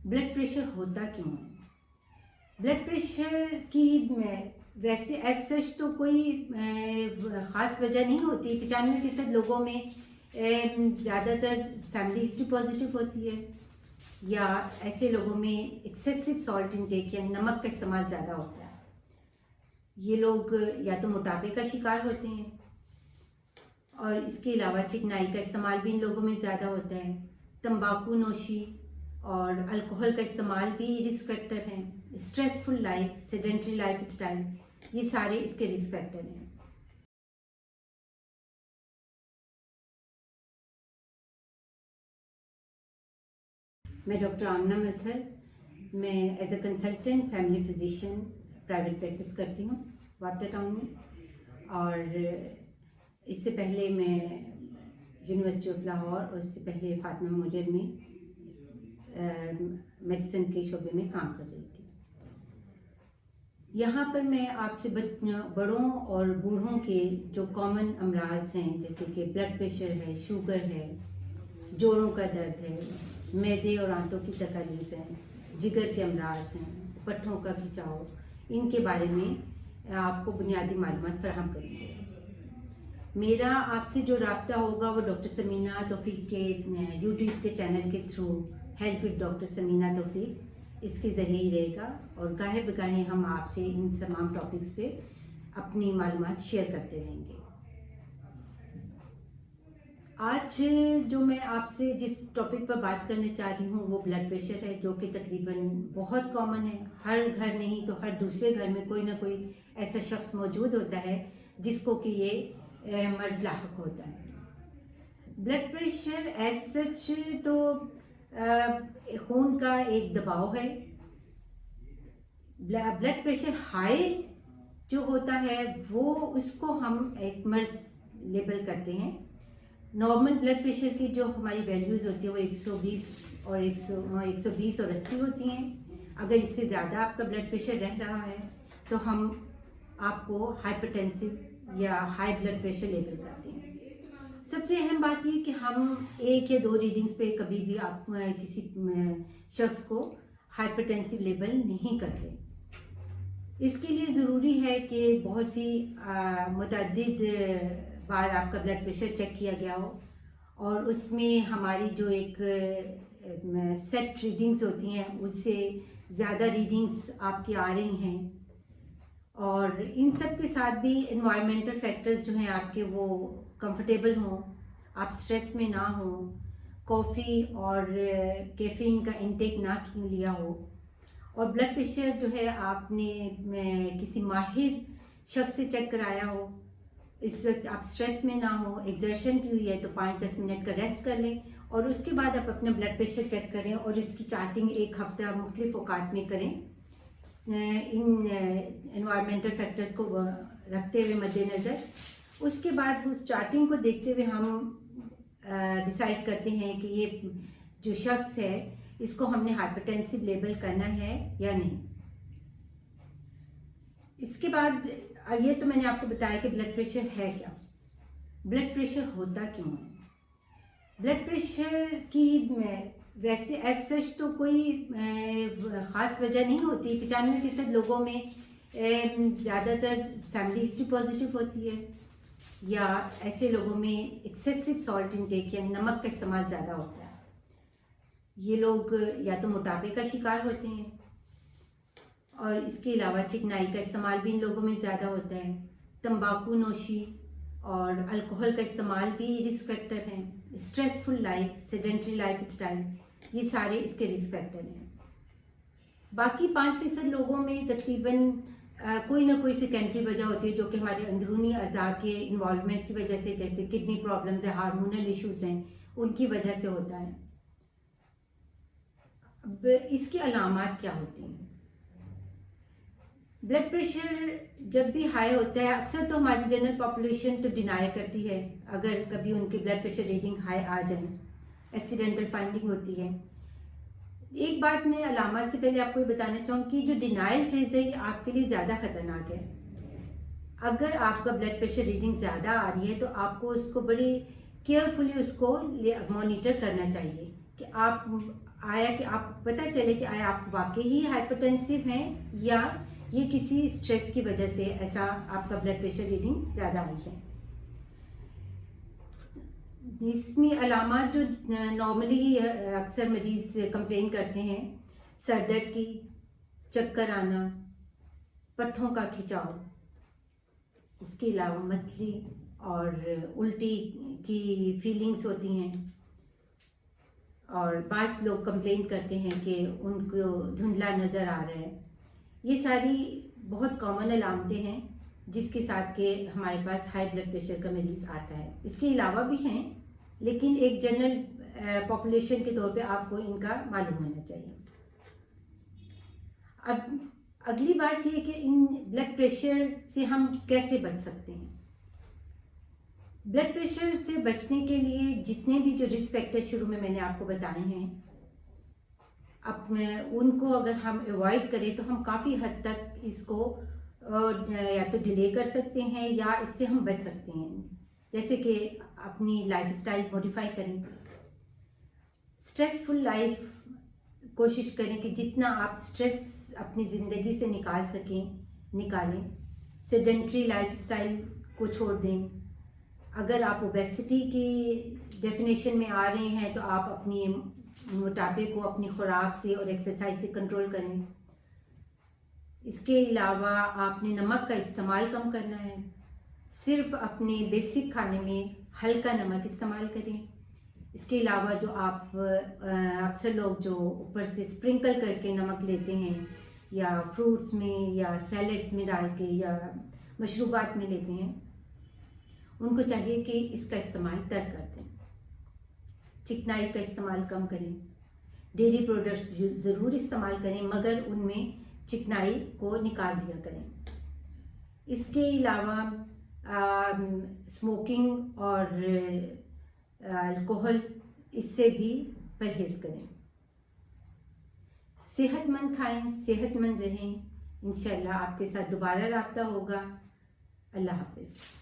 Blood pressure होता क्यों है? ब्लड प्रेशर की वैसे एज सच तो कोई ख़ास वजह नहीं होती। 95% लोगों में ज़्यादातर फैमिली हिस्ट्री पॉजिटिव होती है, या ऐसे लोगों में एक्सेसिव सॉल्ट इनटेक या नमक का इस्तेमाल ज़्यादा होता है। ये लोग या तो मोटापे का शिकार होते हैं, और इसके अलावा चिकनाई का इस्तेमाल भी इन लोगों में ज़्यादा होता है। तंबाकू नोशी और अल्कोहल का इस्तेमाल भी रिस्क फैक्टर हैं। Stressful life, sedentary life style, ये सारे इसके रिस्क फैक्टर हैं। मैं डॉक्टर आमना मजहर, मैं as a consultant family physician private practice करती हूँ वापडा टाउन में। और इससे पहले मैं यूनिवर्सिटी ऑफ लाहौर और उससे पहले फातिमा मेमोरियल में मेडिसिन के शोबे में काम कर रही थी। यहाँ पर मैं आपसे बड़ों और बूढ़ों के जो कॉमन अमराज हैं, जैसे कि ब्लड प्रेशर है, शुगर है, जोड़ों का दर्द है, मैदे और आंतों की तकलीफ है, जिगर के अमराज हैं, पट्ठों का खिंचाव, इनके बारे में आपको बुनियादी मालूमात फराहम करेंगे। मेरा आपसे जो राब्ता होगा वो डॉक्टर समीना तौफीक के यूट्यूब के चैनल के through, health with doctor Sameena Taufiq, इसके ज़रिए ही रहेगा। और गाहे बगाहे हम आपसे इन तमाम टॉपिक्स पे अपनी मालूमात शेयर करते रहेंगे। आज जो मैं आपसे जिस टॉपिक पर बात करने चाह रही हूँ वो ब्लड प्रेशर है, जो कि तकरीबन बहुत कॉमन है। हर घर नहीं तो हर दूसरे घर में कोई ना कोई ऐसा शख्स मौजूद होता है जिसको कि ये मर्ज लाहक होता है। ब्लड प्रेशर एज सच तो खून का एक दबाव है। ब्लड प्रेशर हाई जो होता है वो उसको हम एक मर्ज लेबल करते हैं। नॉर्मल ब्लड प्रेशर की जो हमारी वैल्यूज़ होती है वो 120 और 120 और 80 होती हैं। अगर इससे ज़्यादा आपका ब्लड प्रेशर रह रहा है तो हम आपको हाइपरटेंसिव या हाई ब्लड प्रेशर लेबल करते हैं। सबसे अहम बात ये कि हम 1 या 2 रीडिंग्स पे कभी भी आप किसी शख्स को हाइपरटेंसिव लेबल नहीं करते। इसके लिए ज़रूरी है कि बहुत सी मुतअद्दिद बार आपका ब्लड प्रेशर चेक किया गया हो, और उसमें हमारी जो एक सेट रीडिंग्स होती हैं उससे ज़्यादा रीडिंग्स आपकी आ रही हैं। और इन सब के साथ भी इन्वायरमेंटल फैक्टर्स जो हैं आपके वो कंफर्टेबल हों, आप स्ट्रेस में ना हो, कॉफ़ी और कैफीन का इंटेक ना लिया हो, और ब्लड प्रेशर जो है आपने किसी माहिर शख्स से चेक कराया हो। इस वक्त आप स्ट्रेस में ना हो, एक्सर्शन की हुई है तो 5-10 मिनट का रेस्ट कर लें, और उसके बाद आप अपना ब्लड प्रेशर चेक करें और इसकी चार्टिंग 1 हफ्ता मुख्तलिफ औकात में करें। इन एनवायरमेंटल फैक्टर्स को रखते हुए मद्देनज़र, उसके बाद उस चार्टिंग को देखते हुए हम डिसाइड करते हैं कि ये जो शख्स है इसको हमने हाइपरटेंसिव लेबल करना है या नहीं। इसके बाद ये तो मैंने आपको बताया कि ब्लड प्रेशर है क्या, ब्लड प्रेशर होता क्यों है। ब्लड प्रेशर की वैसे एज सच तो कोई ख़ास वजह नहीं होती। 95% लोगों में ज़्यादातर फैमिली हिस्ट्री पॉजिटिव होती है, या ऐसे लोगों में एक्सेसिव सॉल्ट इनटेक या नमक का इस्तेमाल ज़्यादा होता है। ये लोग या तो मोटापे का शिकार होते हैं, और इसके अलावा चिकनाई का इस्तेमाल भी इन लोगों में ज़्यादा होता है। तंबाकू नोशी और अल्कोहल का इस्तेमाल भी रिस्क फैक्टर हैं। Stressful life, sedentary life style, ये सारे इसके रिस्क फैक्टर हैं। बाकी 5% लोगों में तकरीबन कोई ना कोई सेकेंडरी वजह होती है, जो कि हमारे अंदरूनी अज़ा के इन्वॉल्वमेंट की वजह से, जैसे किडनी प्रॉब्लम्स है, हार्मोनल इश्यूज़ हैं, उनकी वजह से होता है। अब इसकी अलामात क्या होती हैं? ब्लड प्रेशर जब भी हाई होता है, अक्सर तो हमारी जनरल पॉपुलेशन तो डिनाई करती है अगर कभी उनकी ब्लड प्रेशर रीडिंग हाई आ जाए, एक्सीडेंटल फाइंडिंग होती है। एक बात मैं अलामत से पहले आपको ये बताना चाहूँगी कि जो डिनाइल फेज है ये आपके लिए ज़्यादा ख़तरनाक है। अगर आपका ब्लड प्रेशर रीडिंग ज़्यादा आ रही है तो आपको उसको बड़ी केयरफुली उसको मॉनिटर करना चाहिए, कि आप पता चले कि आया आप वाकई ही हाइपरटेंसिव हैं या ये किसी स्ट्रेस की वजह से ऐसा आपका ब्लड प्रेशर रीडिंग ज़्यादा आई है। इसमें अलामात जो नॉर्मली अक्सर मरीज कंप्लेन करते हैं, सर दर्द की, चक्कर आना, पट्ठों का खिंचाव, इसके अलावा मतली और उल्टी की फीलिंग्स होती हैं। और बाज़ लोग कंप्लेन करते हैं कि उनको धुंधला नज़र आ रहा है। ये सारी बहुत कॉमन अलामतें हैं जिसके साथ के हमारे पास हाई ब्लड प्रेशर का मरीज़ आता है। इसके अलावा भी हैं, लेकिन एक जनरल पॉपुलेशन के तौर पे आपको इनका मालूम होना चाहिए। अब अगली बात ये कि इन ब्लड प्रेशर से हम कैसे बच सकते हैं। ब्लड प्रेशर से बचने के लिए जितने भी जो रिस्क फैक्टर शुरू में मैंने आपको बताए हैं, अब उनको अगर हम अवॉइड करें तो हम काफ़ी हद तक इसको या तो डिले कर सकते हैं या इससे हम बच सकते हैं। जैसे कि अपनी लाइफस्टाइल मॉडिफाई करें, स्ट्रेसफुल लाइफ कोशिश करें कि जितना आप स्ट्रेस अपनी ज़िंदगी से निकाल सकें निकालें। सेडेंट्री लाइफस्टाइल को छोड़ दें। अगर आप ओबेसिटी की डेफिनेशन में आ रहे हैं तो आप अपनी मोटापे को अपनी खुराक से और एक्सरसाइज से कंट्रोल करें। इसके अलावा आपने नमक का इस्तेमाल कम करना है। सिर्फ अपने बेसिक खाने में हल्का नमक इस्तेमाल करें। इसके अलावा जो आप अक्सर लोग जो ऊपर से स्प्रिंकल करके नमक लेते हैं या फ्रूट्स में या सैलड्स में डाल के या मशरूबात में लेते हैं, उनको चाहिए कि इसका इस्तेमाल तर्क कर दें। चिकनाई का इस्तेमाल कम करें। डेयरी प्रोडक्ट्स ज़रूर इस्तेमाल करें, मगर उनमें चिकनाई को निकाल दिया करें। इसके अलावा स्मोकिंग और अल्कोहल, इससे भी परहेज़ करें। सेहतमंद खाएं, सेहतमंद रहें। इंशाल्लाह आपके साथ दोबारा राब्ता होगा। अल्लाह हाफ़िज़।